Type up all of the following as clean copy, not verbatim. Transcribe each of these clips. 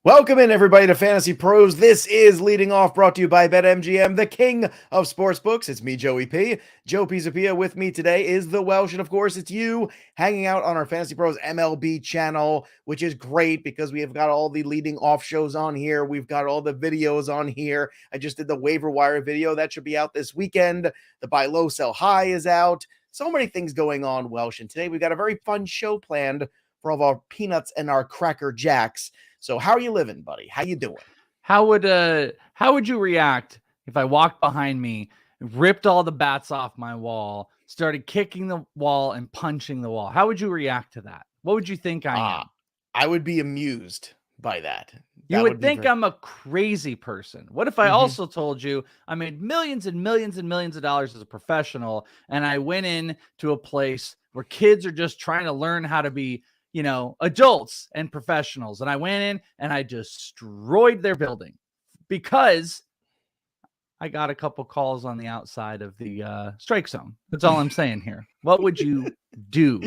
Welcome in, everybody, to Fantasy Pros. This is Leading Off, brought to you by BetMGM, the king of sportsbooks. It's me, Joey P. Joe Pisapia. With me today is the Welsh, and of course, it's you hanging out on our Fantasy Pros MLB channel, which is great because we have got all the Leading Off shows on here. We've got all the videos on here. I just did the waiver wire video. That should be out this weekend. The buy low, sell high is out. So many things going on, Welsh, and today we've got a very fun show planned for all of our peanuts and our cracker jacks. So how are you living, buddy? How you doing? How would you react if I walked behind me, ripped all the bats off my wall, started kicking the wall and punching the wall? How would you react to that? What would you think I am? I would be amused by that. You would think I'm a crazy person. What if I also told you I made millions and millions and millions of dollars as a professional, and I went in to a place where kids are just trying to learn how to be, adults and professionals. And I went in and I destroyed their building because I got a couple calls on the outside of the strike zone. That's all I'm saying here. What would you do?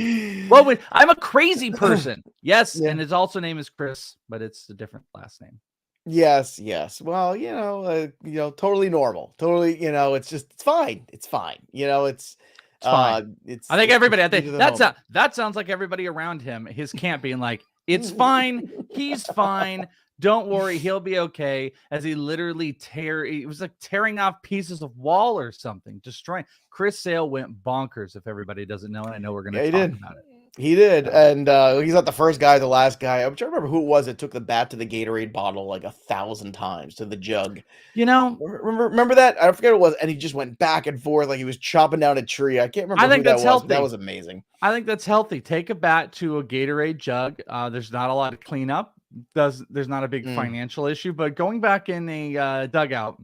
I'm a crazy person. Yes. Yeah. And his also name is Chris, but it's a different last name. Yes. Well, totally normal. Totally, it's fine. It's fine. It's fine. I think that sounds like everybody around him, his camp being like, it's fine. He's fine. Don't worry. He'll be okay. As he literally it was like tearing off pieces of wall or something, destroying. Chris Sale went bonkers. If everybody doesn't know, and I know we're going to talk about it. He did, and he's not the first guy, the last guy. I'm trying to remember who it was that took the bat to the Gatorade bottle like 1,000 times, to the jug. Remember that? I forget what it was, and he just went back and forth like he was chopping down a tree. I can't remember. I think that's healthy. That was amazing. I think that's healthy. Take a bat to a Gatorade jug. There's not a lot to clean up. There's not a big financial issue, but going back in a dugout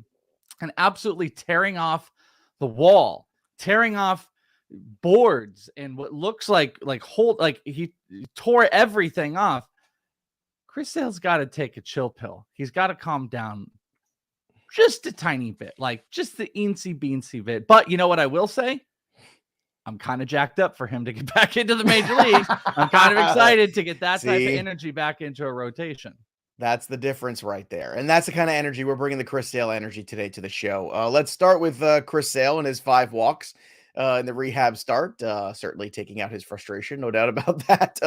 and absolutely tearing off the wall, tearing off boards and what looks like he tore everything off. Chris Sale's got to take a chill pill. He's got to calm down just a tiny bit, like just the eensy beensy bit. But you know what I will say? I'm kind of jacked up for him to get back into the major leagues. I'm kind of excited to get that type of energy back into a rotation. That's the difference right there. And that's the kind of energy we're bringing, the Chris Sale energy today to the show. Let's start with Chris Sale and his 5 walks. In the rehab start, certainly taking out his frustration, no doubt about that.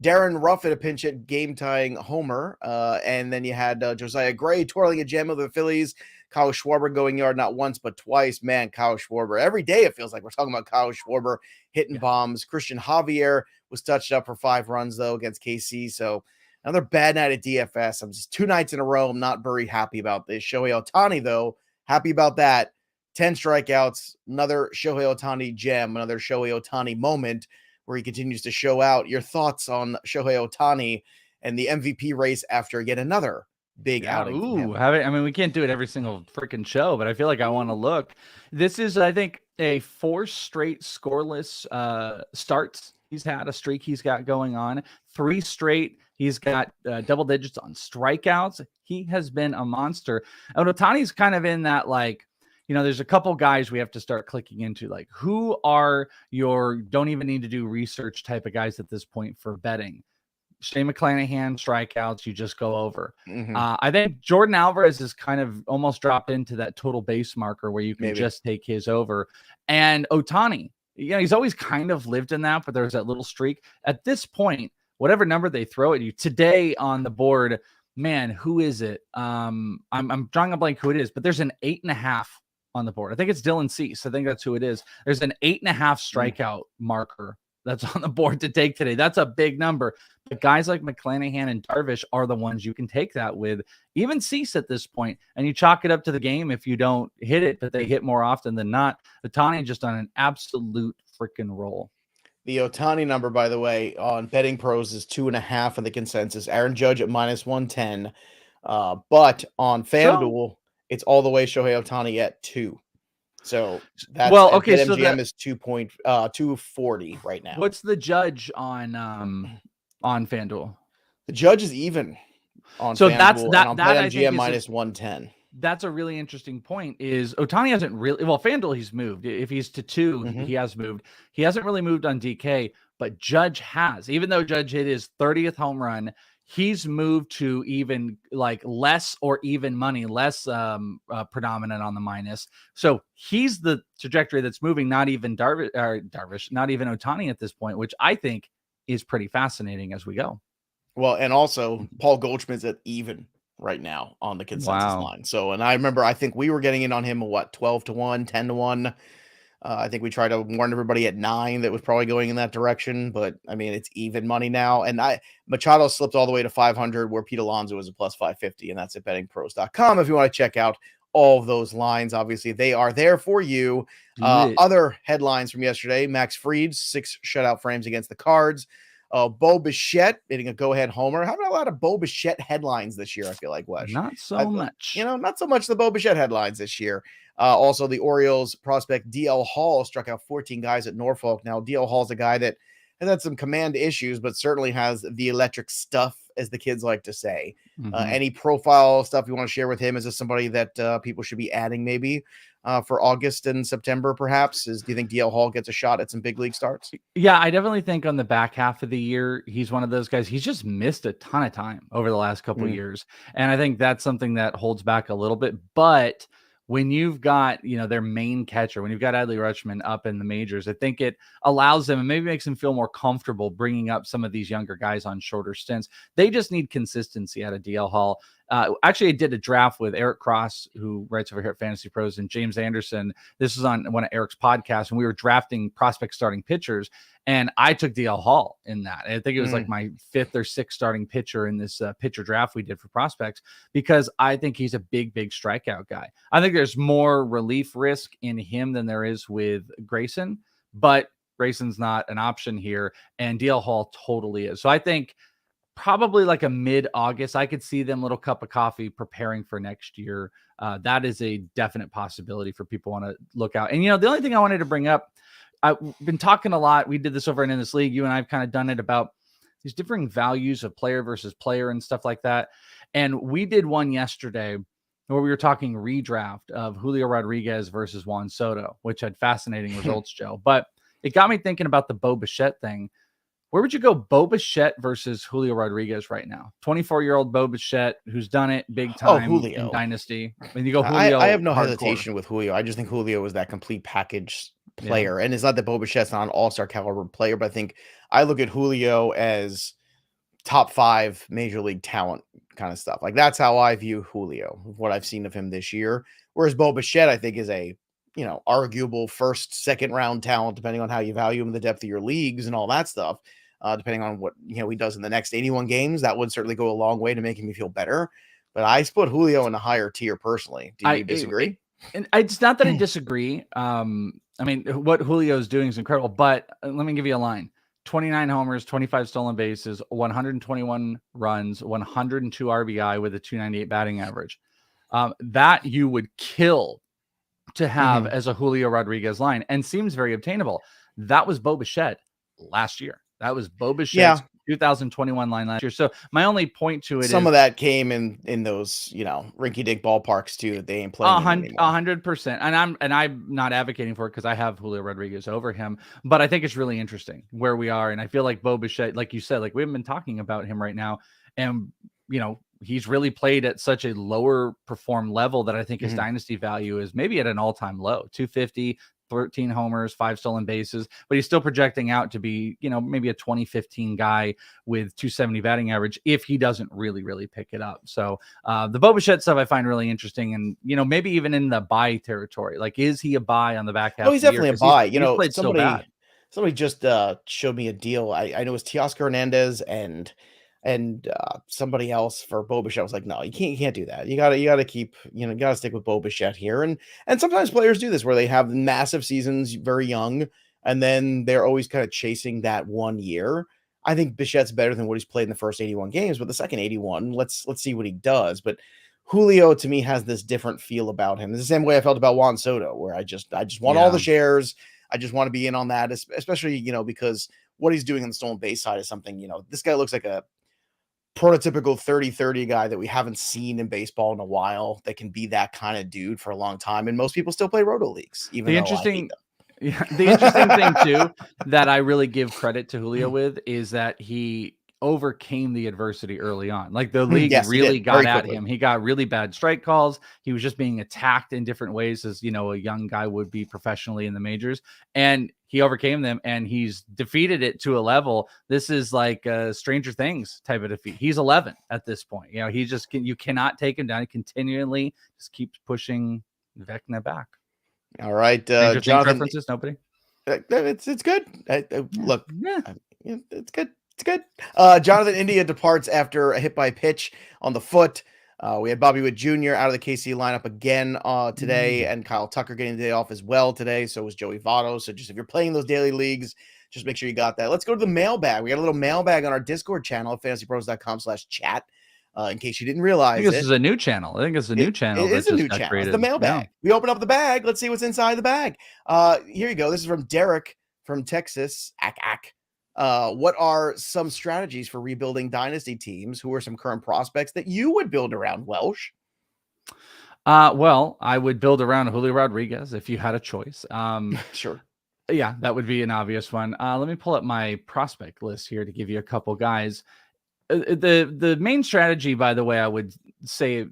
Darren Ruff at a pinch hit, game-tying homer. And then you had Josiah Gray twirling a gem of the Phillies. Kyle Schwarber going yard not once but twice. Man, Kyle Schwarber. Every day it feels like we're talking about Kyle Schwarber hitting bombs. Christian Javier was touched up for 5 runs, though, against KC. So another bad night at DFS. I'm just 2 nights in a row. I'm not very happy about this. Shohei Ohtani, though, happy about that. 10 strikeouts, another Shohei Ohtani gem, another Shohei Ohtani moment where he continues to show out. Your thoughts on Shohei Ohtani and the MVP race after yet another big outing? We can't do it every single freaking show, but I feel like I want to look. This is, I think, a 4 straight scoreless starts. He's had a streak he's got going on. 3 straight. He's got double digits on strikeouts. He has been a monster. And Ohtani's kind of in that, like, there's a couple guys we have to start clicking into, like who are your don't even need to do research type of guys at this point for betting. Shane McClanahan, strikeouts, you just go over. I think Jordan Alvarez is kind of almost dropped into that total base marker where you can just take his over. And Ohtani, he's always kind of lived in that, but there's that little streak. At this point, whatever number they throw at you today on the board, man, who is it? I'm drawing a blank who it is, but there's an 8.5 on the board. I think it's Dylan Cease. I think that's who it is. There's an 8.5 strikeout marker that's on the board to take today. That's a big number. But guys like McClanahan and Darvish are the ones you can take that with. Even Cease at this point, and you chalk it up to the game if you don't hit it, but they hit more often than not. Ohtani just on an absolute freaking roll. The Ohtani number, by the way, on Betting Pros is 2.5 in the consensus. Aaron Judge at -110. But on FanDuel, it's all the way Shohei Ohtani at 2. So that's MGM is 2.240 right now. What's the judge on FanDuel? The judge is even on so FanDuel, that's that on that MGM -110. That's a really interesting point. Is Ohtani hasn't really FanDuel he's moved. If he's to 2, he has moved. He hasn't really moved on DK, but Judge has. Even though Judge hit his 30th home run, he's moved to even like less or even money, less predominant on the minus. So he's the trajectory that's moving, not even Darvish, not even Ohtani at this point, which I think is pretty fascinating as we go. Well, and also Paul Goldschmidt's at even right now on the consensus Wow. line. So, and I remember, I think we were getting in on him, 12-1, 10-1. I think we tried to warn everybody at 9 that was probably going in that direction, but I mean, it's even money now. And Machado slipped all the way to 500, where Pete Alonso is a plus 550, and that's at bettingpros.com. If you want to check out all of those lines, obviously they are there for you. Other headlines from yesterday: Max Fried, 6 shutout frames against the Cards. Bo Bichette hitting a go-ahead homer. Having a lot of Bo Bichette headlines this year, I feel like, Wes. Not so much. Not so much the Bo Bichette headlines this year. Also, the Orioles prospect DL Hall struck out 14 guys at Norfolk. Now, DL Hall's a guy that has had some command issues, but certainly has the electric stuff, as the kids like to say. Any profile stuff you want to share with him? Is this somebody that people should be adding maybe for August and September, perhaps? Do you think DL Hall gets a shot at some big league starts? Yeah, I definitely think on the back half of the year, he's one of those guys. He's just missed a ton of time over the last couple of years. And I think that's something that holds back a little bit. But when you've got, their main catcher, when you've got Adley Rutschman up in the majors, I think it allows them and maybe makes them feel more comfortable bringing up some of these younger guys on shorter stints. They just need consistency out of DL Hall. Actually, I did a draft with Eric Cross, who writes over here at Fantasy Pros, and James Anderson. This was on one of Eric's podcasts, and we were drafting prospect starting pitchers, and I took DL Hall in that. I think it was like my 5th or 6th starting pitcher in this pitcher draft we did for prospects, because I think he's a big strikeout guy. I think there's more relief risk in him than there is with Grayson, but Grayson's not an option here, and DL Hall totally is. So I think probably like a mid-August, I could see them, little cup of coffee, preparing for next year. That is a definite possibility for people want to look out. And, the only thing I wanted to bring up, I've been talking a lot. We did this over in this league. You and I've kind of done it about these differing values of player versus player and stuff like that. And we did one yesterday where we were talking redraft of Julio Rodriguez versus Juan Soto, which had fascinating results, Joe. But it got me thinking about the Bo Bichette thing. Where would you go, Bo Bichette versus Julio Rodriguez right now? 24-year-old Bo Bichette, who's done it big time in Dynasty. When you go Julio, I have no hesitation with Julio. I just think Julio is that complete package player. And it's not that Bo Bichette's not an all-star caliber player, but I think I look at Julio as top 5 major league talent kind of stuff. Like, that's how I view Julio, what I've seen of him this year. Whereas Bo Bichette, I think, is a arguable first, second round talent, depending on how you value him in the depth of your leagues and all that stuff. Depending on what he does in the next 81 games, that would certainly go a long way to making me feel better. But I put Julio in a higher tier personally. Do you disagree? And it's not that I disagree. I mean, what Julio is doing is incredible. But let me give you a line: 29 homers, 25 stolen bases, 121 runs, 102 RBI with a 298 batting average. That you would kill to have as a Julio Rodriguez line, and seems very obtainable. That was Bo Bichette last year. That was Bo Bichette's 2021 line last year. So my only point to it is some of that came in those, rinky-dink ballparks too, that they ain't playing 100%. And I'm not advocating for it, because I have Julio Rodriguez over him, but I think it's really interesting where we are. And I feel like Bo Bichette, like you said, like we haven't been talking about him right now. And, he's really played at such a lower perform level that I think his dynasty value is maybe at an all-time low, 250, 13 homers, 5 stolen bases, but he's still projecting out to be, maybe a 2015 guy with 270 batting average if he doesn't really pick it up. So the Bo Bichette stuff I find really interesting, and, maybe even in the buy territory. Like, is he a buy on the back half? Oh, he's definitely a buy. He's played so bad. Somebody just showed me a deal. I know it was Teoscar Hernandez and somebody else for Bo Bichette. I was like, no, you can't do that. You gotta keep, you gotta stick with Bo Bichette here. And sometimes players do this, where they have massive seasons very young, and then they're always kind of chasing that 1 year. I think Bichette's better than what he's played in the first 81 games, but the second 81, let's see what he does. But Julio, to me, has this different feel about him. It's the same way I felt about Juan Soto, where I just want all the shares. I just want to be in on that, especially, because what he's doing on the stolen base side is something, this guy looks like a prototypical 30-30 guy that we haven't seen in baseball in a while, that can be that kind of dude for a long time. And most people still play roto leagues. The interesting thing too, that I really give credit to Julio with, is that he overcame the adversity early on. Like the league Yes, he really did got very at quickly. him. He got really bad strike calls. He was just being attacked in different ways as, a young guy would be professionally in the majors. And he overcame them and he's defeated it to a level. This is like a Stranger Things type of defeat. He's 11 at this point. He just you cannot take him down. He continually just keeps pushing Vecna back. All right, Stranger Things Jonathan. references, nobody. It's good. Look, Yeah. It's good. It's good. Jonathan India departs after a hit by pitch on the foot. We had Bobby Witt Jr. out of the KC lineup again today, and Kyle Tucker getting the day off as well today. So was Joey Votto. So just if you're playing those daily leagues, just make sure you got that. Let's go to the mailbag. We got a little mailbag on our Discord channel at fantasypros.com/chat. In case you didn't realize I think this is a new channel. I think it's a new channel. It is a new channel. Created. It's the mailbag. Yeah. We open up the bag. Let's see what's inside the bag. Here you go. This is from Derek from Texas. What are some strategies for rebuilding dynasty teams? Who are some current prospects that you would build around, Welsh? Well, I would build around Julio Rodriguez if you had a choice. Sure. Yeah, that would be an obvious one. Let me pull up my prospect list here to give you a couple guys. The main strategy, by the way, I would say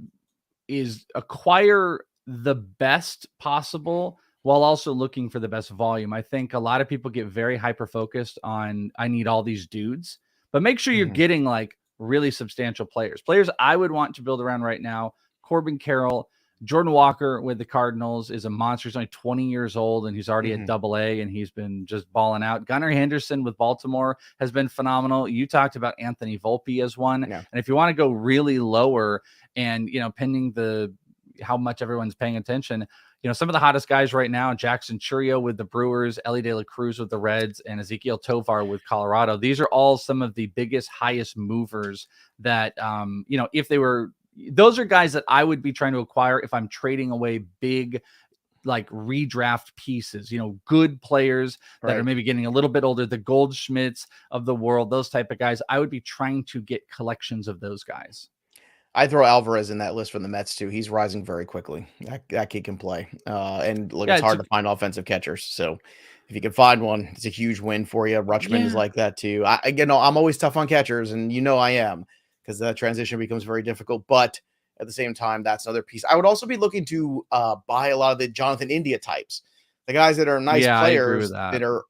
is acquire the best possible while also looking for the best volume. I think a lot of people get very hyper focused on, I need all these dudes, but make sure you're getting like really substantial players I would want to build around right now. Corbin Carroll, Jordan Walker with the Cardinals is a monster. He's only 20 years old and he's already at AA and he's been just balling out. Gunnar Henderson with Baltimore has been phenomenal. You talked about Anthony Volpe as one. Yeah. And if you want to go really lower and, pending how much everyone's paying attention, some of the hottest guys right now, Jackson Chourio with the Brewers, Ellie De La Cruz with the Reds, and Ezekiel Tovar with Colorado. These are all some of the biggest, highest movers that, if they were, those are guys that I would be trying to acquire if I'm trading away big, like redraft pieces, good players that are maybe getting a little bit older, the Goldschmidts of the world, those type of guys. I would be trying to get collections of those guys. I throw Alvarez in that list from the Mets too. He's rising very quickly. That kid can play. And look, it's hard to find offensive catchers. So if you can find one, it's a huge win for you. Rutschman is like that too. I'm always tough on catchers, and I am, because that transition becomes very difficult. But at the same time, that's another piece. I would also be looking to buy a lot of the Jonathan India types, the guys that are nice players that are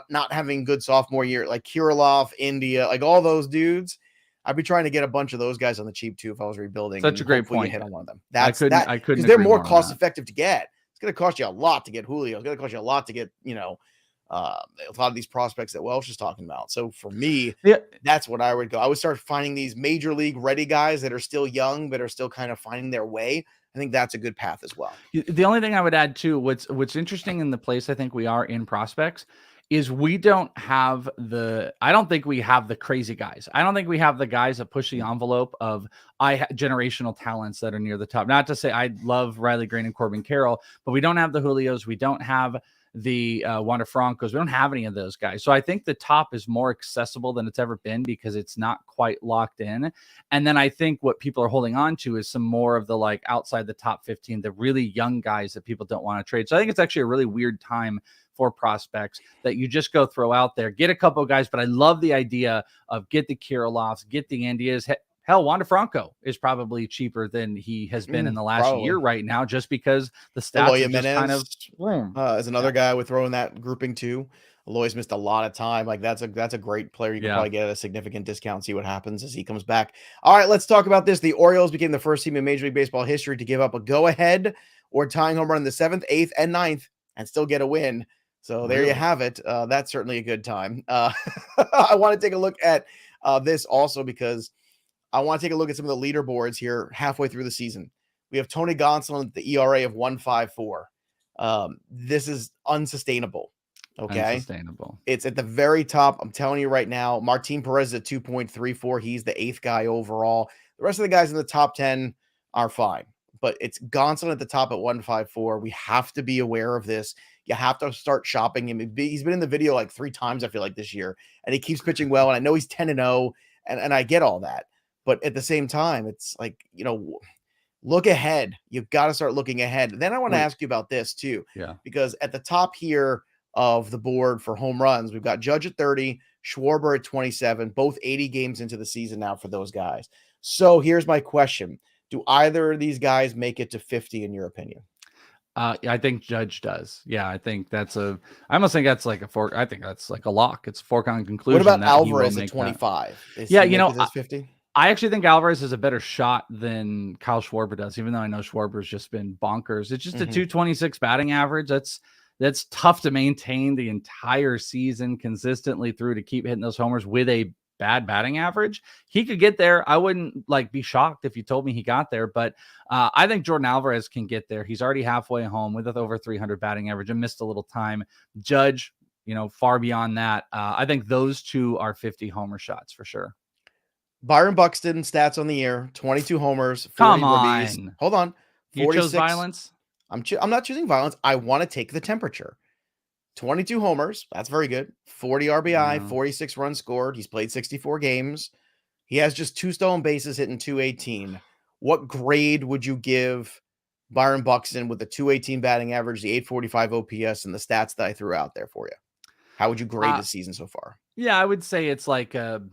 not having good sophomore year, like Kirilloff, India, like all those dudes. I'd be trying to get a bunch of those guys on the cheap too if I was rebuilding. Such a great point. Hit on one of them. I couldn't because they're more cost effective to get. It's going to cost you a lot to get Julio. It's going to cost you a lot to get a lot of these prospects that Welsh is talking about. So for me, that's what I would go. I would start finding these major league ready guys that are still young but are still kind of finding their way. I think that's a good path as well. The only thing I would add too, what's interesting in the place I think we are in prospects is we don't have I don't think we have the crazy guys. I don't think we have the guys that push the envelope of generational talents that are near the top. Not to say I love Riley Green and Corbin Carroll, but we don't have the Julios. We don't have the Wander Francos. We don't have any of those guys. So I think the top is more accessible than it's ever been because it's not quite locked in. And then I think what people are holding on to is some more of the like outside the top 15, the really young guys that people don't want to trade. So I think it's actually a really weird time for prospects that you just go throw out there, get a couple of guys. But I love the idea of get the Kirilloffs, get the Indias. Hell, Wander Franco is probably cheaper than he has been in the last year right now, just because the stats are just kind of as another guy with throwing that grouping too. Aloy's missed a lot of time. Like that's a great player. You can probably get at a significant discount, see what happens as he comes back. All right, let's talk about this. The Orioles became the first team in Major League Baseball history to give up a go-ahead or tying home run in the 7th, 8th, and 9th and still get a win. So there you have it. That's certainly a good time. I want to take a look at this also because I want to take a look at some of the leaderboards here halfway through the season. We have Tony Gonsolin at the ERA of 1.54. This is unsustainable. Okay. Unsustainable. It's at the very top. I'm telling you right now, Martin Perez is at 2.34. He's the 8th guy overall. The rest of the guys in the top 10 are fine, but it's Gonsolin at the top at 1.54. We have to be aware of this. You have to start shopping him. He's been in the video like 3 times, I feel like, this year, and he keeps pitching well. And I know he's 10-0, and I get all that. But at the same time, it's like, look ahead. You've got to start looking ahead. Then I want to ask you about this too. Yeah. Because at the top here, of the board for home runs. We've got Judge at 30, Schwarber at 27, both 80 games into the season now for those guys. So here's my question. Do either of these guys make it to 50 in your opinion? I think Judge does. Yeah, I think I almost think that's like I think that's like a lock. It's a foregone conclusion. What about that he will Alvarez at make 25? Yeah, Is he make it as 50? I actually think Alvarez is a better shot than Kyle Schwarber does, even though I know Schwarber's just been bonkers. It's just a 226 batting average. That's tough to maintain the entire season consistently through to keep hitting those homers with a bad batting average. He could get there. I wouldn't be shocked if you told me he got there, but I think Jordan Alvarez can get there. He's already halfway home with over 300 batting average and missed a little time. Judge, far beyond that. I think those two are 50 homer shots for sure. Byron Buxton stats on the year: 22 homers, 40 Come ribbies. on. Hold on. 46. You chose violence? I'm not choosing violence. I want to take the temperature. 22 homers. That's very good. 40 RBI, 46 runs scored. He's played 64 games. He has just 2 stolen bases, hitting 218. What grade would you give Byron Buxton with the 218 batting average, the 845 OPS, and the stats that I threw out there for you? How would you grade his season so far? Yeah, I would say it's like a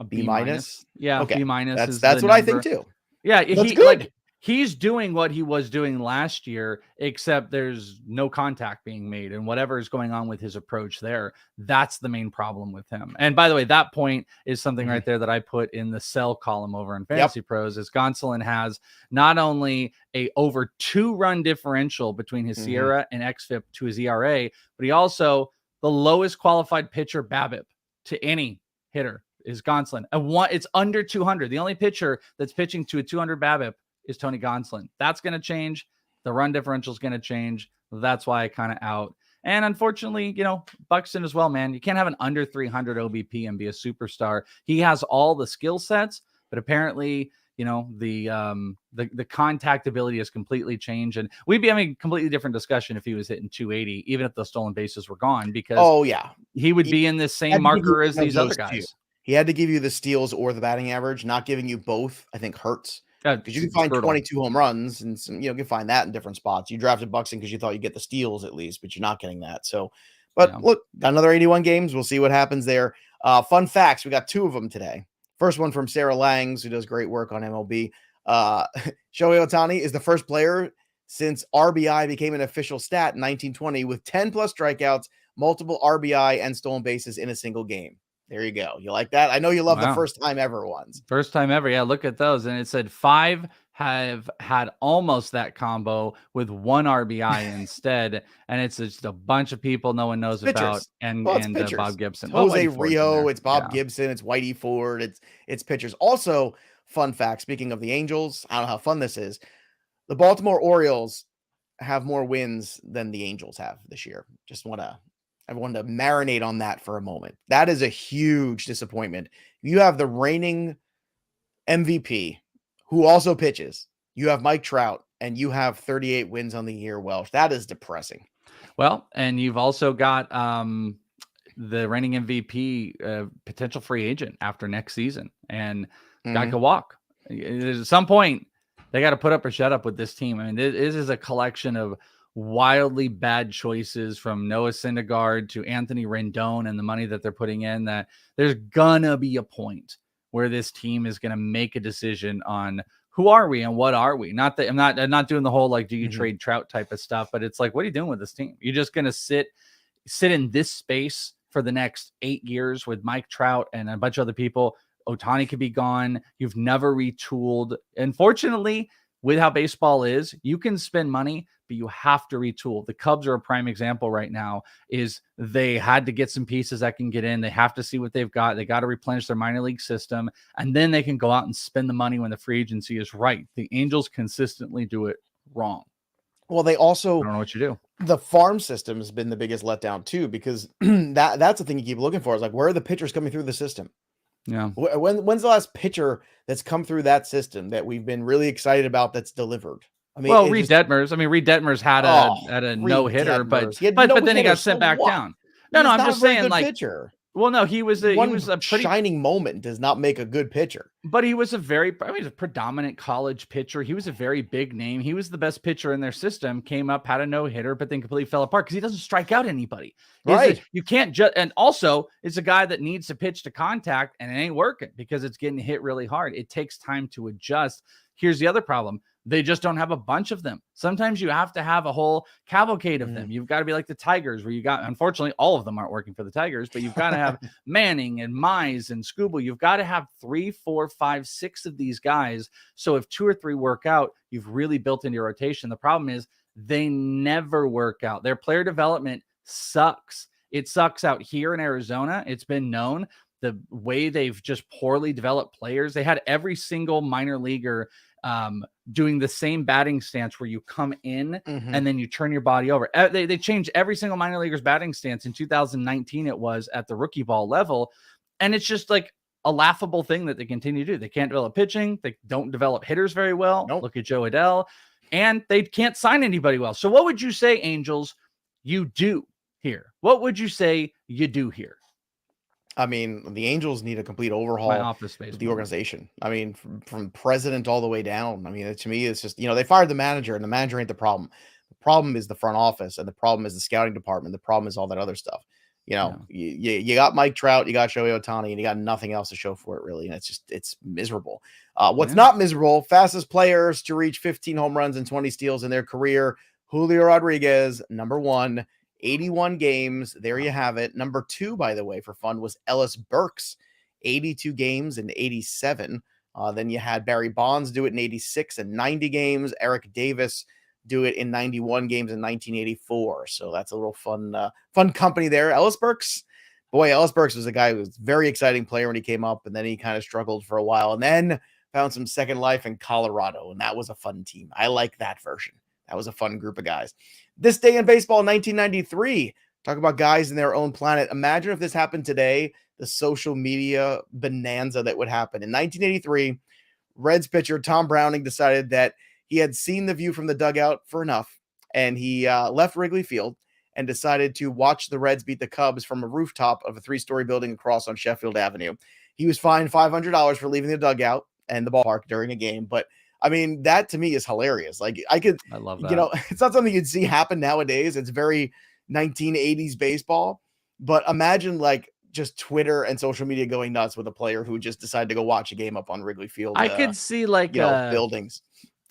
B minus. Yeah, okay. B minus. That's what I think too. Yeah, that's good. He's doing what he was doing last year, except there's no contact being made, and whatever is going on with his approach there, that's the main problem with him. And by the way, that point is something right there that I put in the sell column over in Fantasy Pros. Is Gonsolin has not only a over 2-run differential between his Sierra and xFIP to his ERA, but he also the lowest qualified pitcher BABIP to any hitter is Gonsolin. It's under 200. The only pitcher that's pitching to a 200 BABIP is Tony Gonsolin. That's going to change. The run differential is going to change. That's why I kind of out. And unfortunately, Buxton as well, man. You can't have an under 300 OBP and be a superstar. He has all the skill sets, but apparently, the contact ability has completely changed. And we'd be having a completely different discussion if he was hitting 280, even if the stolen bases were gone, because he would be in this same marker as these other guys. He had to give you the steals or the batting average. Not giving you both, I think, hurts. Because you can find 22 home runs and you can find that in different spots. You drafted Buxton because you thought you'd get the steals at least, but you're not getting that. So, look, got another 81 games. We'll see what happens there. Fun facts. We got 2 of them today. First one from Sarah Langs, who does great work on MLB. Shohei Ohtani is the first player since RBI became an official stat in 1920 with 10 plus strikeouts, multiple RBI and stolen bases in a single game. There you go. You like that? I know you love the first time ever ones. First time ever. Yeah, look at those. And it said 5 have had almost that combo with 1 RBI instead. And it's just a bunch of people no one knows about. And Bob Gibson. It's Jose Rio. It's Bob Gibson. It's Whitey Ford. It's pitchers. Also, fun fact, speaking of the Angels, I don't know how fun this is. The Baltimore Orioles have more wins than the Angels have this year. Just want everyone to marinate on that for a moment. That is a huge disappointment. You have the reigning MVP who also pitches. You have Mike Trout and you have 38 wins on the year. Welsh. That is depressing. Well, and you've also got the reigning MVP potential free agent after next season, and guy could walk. At some point, they got to put up or shut up with this team. I mean, this is a collection of wildly bad choices from Noah Syndergaard to Anthony Rendon and the money that they're putting in, that there's gonna be a point where this team is gonna make a decision on who are we and what are we. Not that I'm not doing the whole do you trade Trout type of stuff, but it's like, what are you doing with this team? You're just gonna sit in this space for the next 8 years with Mike Trout and a bunch of other people. Ohtani could be gone. You've never retooled. Unfortunately, with how baseball is, you can spend money, but you have to retool. The Cubs are a prime example right now. Is they had to get some pieces that can get in. They have to see what they've got. They got to replenish their minor league system, and then they can go out and spend the money when the free agency is right. The Angels consistently do it wrong. Well, they also, I don't know what you do. The farm system has been the biggest letdown too, because that's the thing you keep looking for, is where are the pitchers coming through the system? Yeah. When's the last pitcher that's come through that system that we've been really excited about that's delivered? I mean, Reed Detmers. I mean, Reed Detmers had a no hitter, but then he got sent back down. No, I'm just saying, pitcher. Well, no, he was a pretty shining moment does not make a good pitcher. But he was a predominant college pitcher. He was a very big name. He was the best pitcher in their system, came up, had a no-hitter, but then completely fell apart because he doesn't strike out anybody. Right. You can't just, and also it's a guy that needs to pitch to contact and it ain't working because it's getting hit really hard. It takes time to adjust. Here's the other problem. They just don't have a bunch of them. Sometimes you have to have a whole cavalcade of them. You've got to be like the Tigers where you got, unfortunately, all of them aren't working for the Tigers, but you've got to have Manning and Mize and Scooble. You've got to have 3, 4, 5, 6 of these guys. So if 2 or 3 work out, you've really built into your rotation. The problem is they never work out. Their player development sucks. It sucks out here in Arizona. It's been known the way they've just poorly developed players. They had every single minor leaguer doing the same batting stance where you come in and then you turn your body over. They changed every single minor leaguer's batting stance in 2019. It was at the rookie ball level. And it's just like a laughable thing that they continue to do. They can't develop pitching. They don't develop hitters very well. Nope. Look at Joe Adell. And they can't sign anybody well. So what would you say, Angels, you do here? What would you say you do here? I mean, the Angels need a complete overhaul of the organization. I mean, from president all the way down. I mean, to me, it's just, they fired the manager, and the manager ain't the problem. The problem is the front office, and the problem is the scouting department. The problem is all that other stuff. You got Mike Trout, you got Shohei Ohtani, and you got nothing else to show for it, really. And it's miserable. What's not miserable, fastest players to reach 15 home runs and 20 steals in their career, Julio Rodriguez, number 1. 81 games. There you have it. Number 2, by the way, for fun was Ellis Burks, 82 games and 87. Then you had Barry Bonds do it in 86 and 90 games. Eric Davis do it in 91 games in 1984. So that's a little fun company there. Ellis Burks was a guy who was a very exciting player when he came up, and then he kind of struggled for a while and then found some second life in Colorado. And that was a fun team. I like that version. That was a fun group of guys. This day in baseball, 1993. Talk about guys in their own planet. Imagine if this happened today, the social media bonanza that would happen. In 1983, Reds pitcher Tom Browning decided that he had seen the view from the dugout for enough, and he left Wrigley Field and decided to watch the Reds beat the Cubs from a rooftop of a 3-story building across on Sheffield Avenue. He was fined $500 for leaving the dugout and the ballpark during a game, but I mean, that to me is hilarious. Like I love that. It's not something you'd see happen nowadays. It's very 1980s baseball, but imagine like just Twitter and social media going nuts with a player who just decided to go watch a game up on Wrigley Field. I could see like buildings.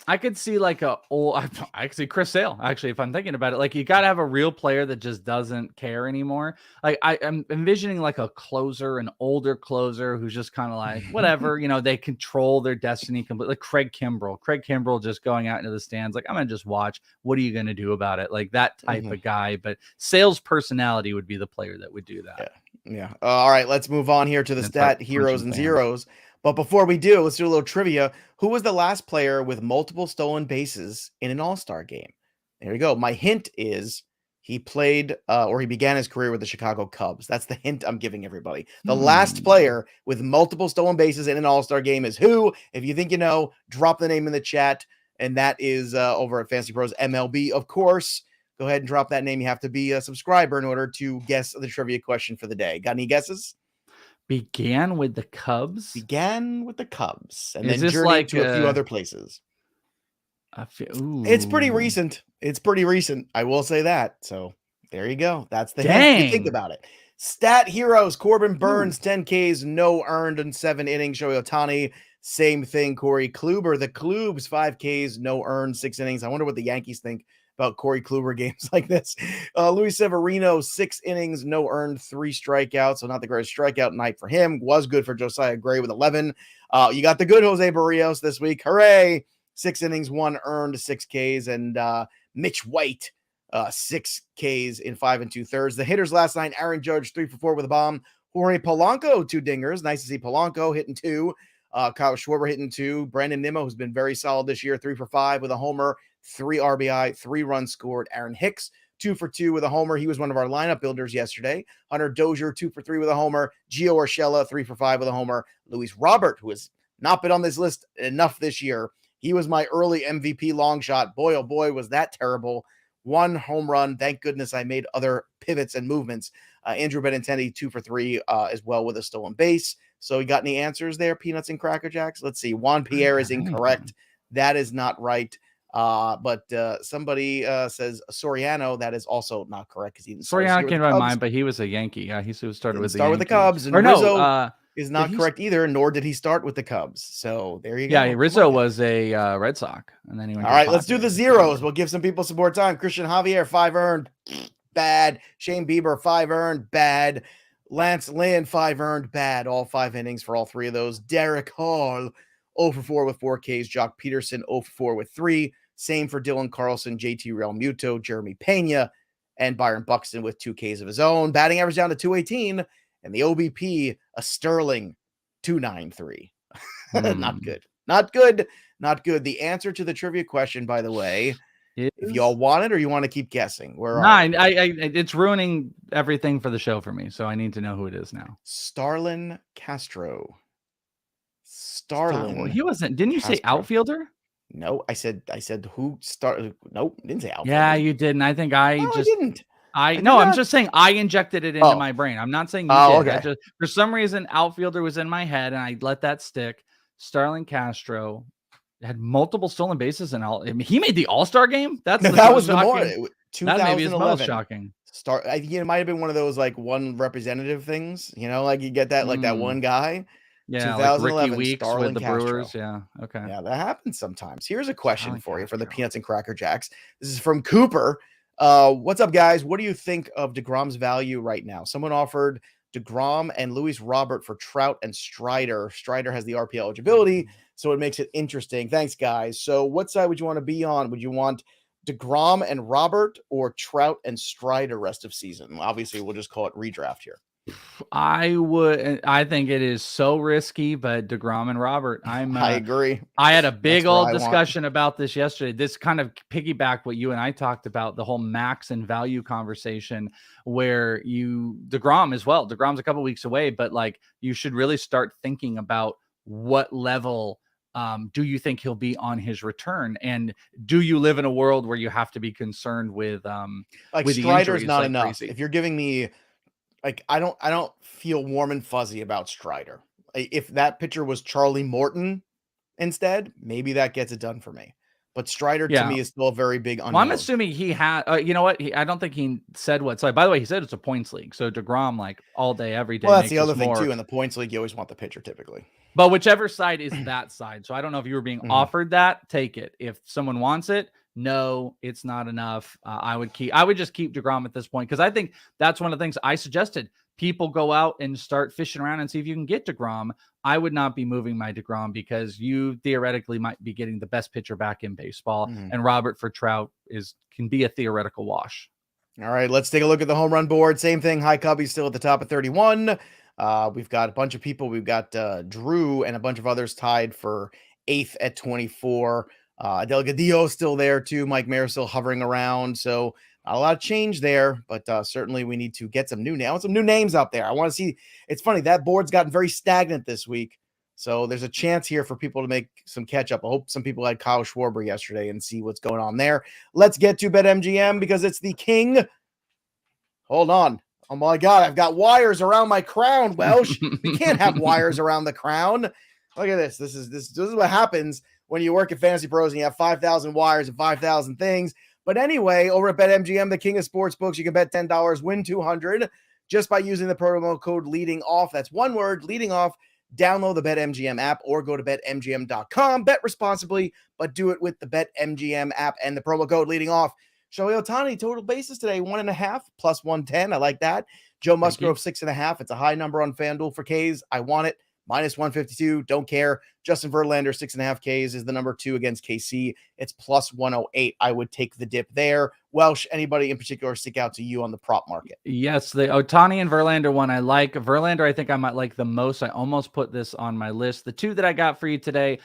I could see like I could see Chris Sale, actually, if I'm thinking about it. Like, you got to have a real player that just doesn't care anymore. Like, I'm envisioning like a closer, an older closer who's just kind of like, whatever, they control their destiny completely. Like Craig Kimbrell just going out into the stands. Like, I'm going to just watch. What are you going to do about it? Like that type of guy. But Sale's personality would be the player that would do that. Yeah. All right, let's move on here to the stat heroes and zeros. But before we do, let's do a little trivia. Who was the last player with multiple stolen bases in an all-star game? There you go. My hint is he played or he began his career with the Chicago Cubs. That's the hint I'm giving everybody. The last player with multiple stolen bases in an all-star game is who? If you think you know, drop the name in the chat. And that is over at FantasyPros MLB, of course. Go ahead and drop that name. You have to be a subscriber in order to guess the trivia question for the day. Got any guesses? Began with the Cubs, and then journeyed to a few other places. It's pretty recent. I will say that. So there you go. That's the hint. You think about it. Stat heroes: Corbin Burns, 10 Ks, no earned in 7 innings. Shohei Ohtani, same thing. Corey Kluber, the Klubes, 5 Ks, no earned, 6 innings. I wonder what the Yankees think about Corey Kluber games like this. Luis Severino, 6 innings, no earned, 3 strikeouts. So not the greatest strikeout night for him. Was good for Josiah Gray with 11. You got the good Jose Barrios this week. Hooray! 6 innings, 1 earned, 6 Ks. And Mitch White, 6 Ks in 5 2/3. The hitters last night: Aaron Judge, 3 for 4 with a bomb. Jorge Polanco, 2 dingers. Nice to see Polanco hitting 2. Kyle Schwarber hitting 2. Brandon Nimmo, who's been very solid this year, 3 for 5 with a homer. 3 RBI, 3 runs scored. Aaron Hicks, 2 for 2 with a homer. He was one of our lineup builders yesterday. Hunter Dozier, 2 for 3 with a homer. Gio Urshela, 3 for 5 with a homer. Luis Robert, who has not been on this list enough this year. He was my early MVP long shot. Boy, oh boy, was that terrible. 1 home run. Thank goodness I made other pivots and movements. Andrew Benintendi 2 for 3 as well with a stolen base. So you got any answers there, Peanuts and Cracker Jacks? Let's see. Juan Pierre is incorrect. That is not right. But somebody says Soriano. That is also not correct because he didn't Soriano came to my mind, but he was a Yankee. Yeah, he started with the Cubs. And Rizzo is not correct either, nor did he start with the Cubs. So there you go. Yeah, Rizzo was a Red Sox, and then he went. All right, let's do the zeros. We'll give some people some more time. Christian Javier, 5 earned, bad. Shane Bieber, 5 earned, bad. Lance Lynn, 5 earned, bad. All 5 innings for all 3 of those. Derek Hall, 0 for 4 with 4 Ks. Jock Peterson, 0 for 4 with 3. Same for Dylan Carlson, JT Realmuto, Jeremy Pena, and Byron Buxton with 2 Ks of his own. Batting average down to 218, and the OBP, a sterling 293. Not good. Not good. Not good. The answer to the trivia question, by the way, if y'all want it or you want to keep guessing, it's ruining everything for the show for me, so I need to know who it is now. Starlin Castro. Starlin. He wasn't. Didn't you say outfielder? No, I said who started. Nope, didn't say outfielder. Yeah, you didn't. I think I didn't. I'm just saying I injected it into my brain. I'm not saying you did. Okay. For some reason, outfielder was in my head, and I let that stick. Starlin Castro had multiple stolen bases, and he made the All-Star game. That was the more. 2011. That maybe is most shocking. I think it might have been one of those like one representative things. Like you get that like that one guy. Yeah, like Ricky Weeks Starlin with the Castro. Brewers. Yeah, okay. Yeah, that happens sometimes. Here's a question for you for the Peanuts and Cracker Jacks. This is from Cooper. What's up, guys? What do you think of DeGrom's value right now? Someone offered DeGrom and Luis Robert for Trout and Strider. Strider has the RP eligibility, so it makes it interesting. Thanks, guys. So what side would you want to be on? Would you want DeGrom and Robert or Trout and Strider rest of season? Obviously, we'll just call it redraft here. I think it is so risky, but DeGrom and Robert, I agree. I had a big old discussion about this yesterday. This kind of piggybacked what you and I talked about, the whole max and value conversation, where DeGrom as well. DeGrom's a couple weeks away, but like you should really start thinking about what level do you think he'll be on his return, and do you live in a world where you have to be concerned with with Strider's not enough. Crazy. If you're giving me I don't feel warm and fuzzy about Strider. If that pitcher was Charlie Morton instead, maybe that gets it done for me. But Strider to me is still a very big unknown. Well, I'm assuming he had, you know what? I don't think he said what. So by the way, he said it's a points league. So DeGrom like all day, every day. Well, that's the other thing too. In the points league, you always want the pitcher typically. But whichever side is that side. So I don't know if you were being offered that, take it. If someone wants it, no, it's not enough. I would just keep DeGrom at this point, because I think that's one of the things I suggested. People go out and start fishing around and see if you can get DeGrom. I would not be moving my DeGrom, because you theoretically might be getting the best pitcher back in baseball. And Robert for Trout can be a theoretical wash. All right, let's take a look at the home run board. Same thing. High Cubby's still at the top at 31. We've got a bunch of people. We've got Drew and a bunch of others tied for 8th at 24. Delgadillo still there too. Mike Mayer still hovering around. So not a lot of change there, but certainly we need to get some new names out there. I want to see. It's funny, that board's gotten very stagnant this week. So there's a chance here for people to make some catch up. I hope some people had Kyle Schwarber yesterday and see what's going on there. Let's get to BetMGM, because it's the king. Hold on. Oh my God, I've got wires around my crown, Welsh. We can't have wires around the crown. Look at this. This is what happens when you work at FantasyPros and you have 5,000 wires and 5,000 things. But anyway, over at BetMGM, the king of sportsbooks, you can bet $10, win $200 just by using the promo code leading off. That's one word, leading off. Download the BetMGM app or go to betmgm.com. Bet responsibly, but do it with the BetMGM app and the promo code leading off. Shohei Ohtani, total bases today, 1.5 plus 110. I like that. Joe Musgrove, 6.5. It's a high number on FanDuel for Ks. I want it. Minus 152. Don't care. Justin Verlander, 6.5 Ks is the number 2 against KC. It's plus 108. I would take the dip there. Welsh, anybody in particular stick out to you on the prop market? Yes, the Ohtani and Verlander one I like. Verlander, I think I might like the most. I almost put this on my list. The 2 that I got for you today,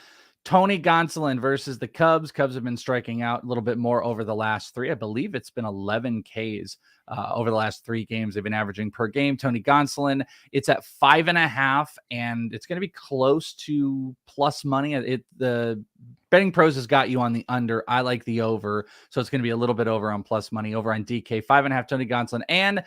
Tony Gonsolin versus the Cubs. Cubs have been striking out a little bit more over the last 3. I believe it's been 11 Ks over the last 3 games they've been averaging per game. Tony Gonsolin, it's at 5.5, and it's going to be close to plus money. The Betting Pros has got you on the under. I like the over, so it's going to be a little bit over on plus money. Over on DK, 5.5 Tony Gonsolin, and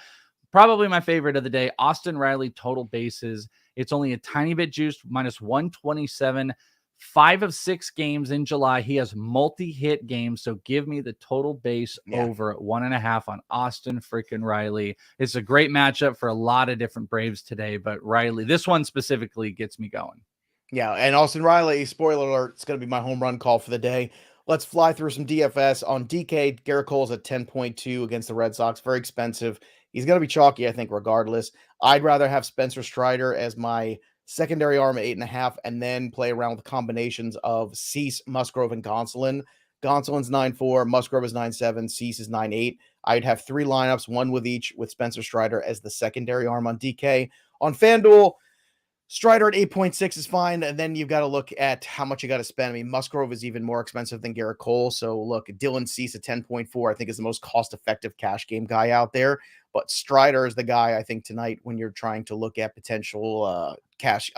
probably my favorite of the day, Austin Riley total bases. It's only a tiny bit juiced, minus 127. 5 of 6 games in July. He has multi-hit games, so give me the total base over at 1.5 on Austin freaking Riley. It's a great matchup for a lot of different Braves today, but Riley, this one specifically gets me going. Yeah, and Austin Riley, spoiler alert, it's going to be my home run call for the day. Let's fly through some DFS. On DK, Garrett Cole's at 10.2 against the Red Sox. Very expensive. He's going to be chalky, I think, regardless. I'd rather have Spencer Strider as my secondary arm at 8.5 and then play around with combinations of Cease, Musgrove, and Gonsolin. Gonsolin's 9.4, Musgrove is 9.7, Cease is 9.8. I'd have 3 lineups, one with each, with Spencer Strider as the secondary arm on DK. On FanDuel, Strider at 8.6 is fine, and then you've got to look at how much you got to spend. I mean, Musgrove is even more expensive than Garrett Cole, so look, Dylan Cease at 10.4 I think is the most cost-effective cash game guy out there, but Strider is the guy I think tonight when you're trying to look at potential cash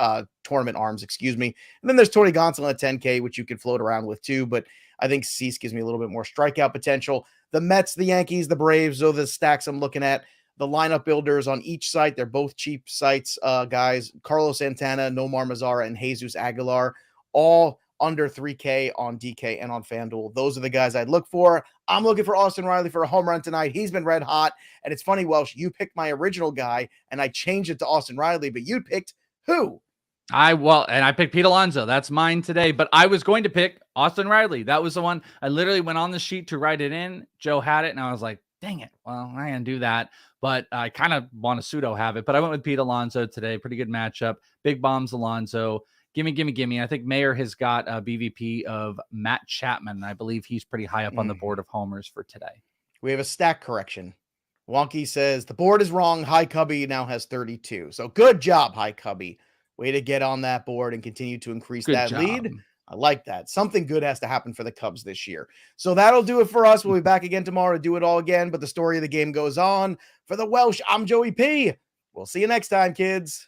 tournament arms, excuse me. And then there's Tony Gonsolin at 10K, which you could float around with too, but I think Cease gives me a little bit more strikeout potential. The Mets, the Yankees, the Braves, those are the stacks I'm looking at. The lineup builders on each site, they're both cheap sites, guys. Carlos Santana, Nomar Mazara, and Jesus Aguilar, all under 3K on DK and on FanDuel. Those are the guys I'd look for. I'm looking for Austin Riley for a home run tonight. He's been red hot. And it's funny, Welsh, you picked my original guy, and I changed it to Austin Riley, but you picked who? I picked Pete Alonso. That's mine today, but I was going to pick Austin Riley. That was the one. I literally went on the sheet to write it in. Joe had it, and I was like, dang it. Well, I can do that, but I kind of want to pseudo have it, but I went with Pete Alonso today. Pretty good matchup. Big bombs Alonso. Gimme. I think Mayer has got a BVP of Matt Chapman. I believe he's pretty high up on the board of homers for today. We have a stack correction. Wonky says the board is wrong. High Cubby now has 32. So good job, High Cubby. Way to get on that board and continue to increase that lead. I like that. Something good has to happen for the Cubs this year. So that'll do it for us. We'll be back again tomorrow to do it all again, but the story of the game goes on. For the Welsh, I'm Joey P. We'll see you next time, kids.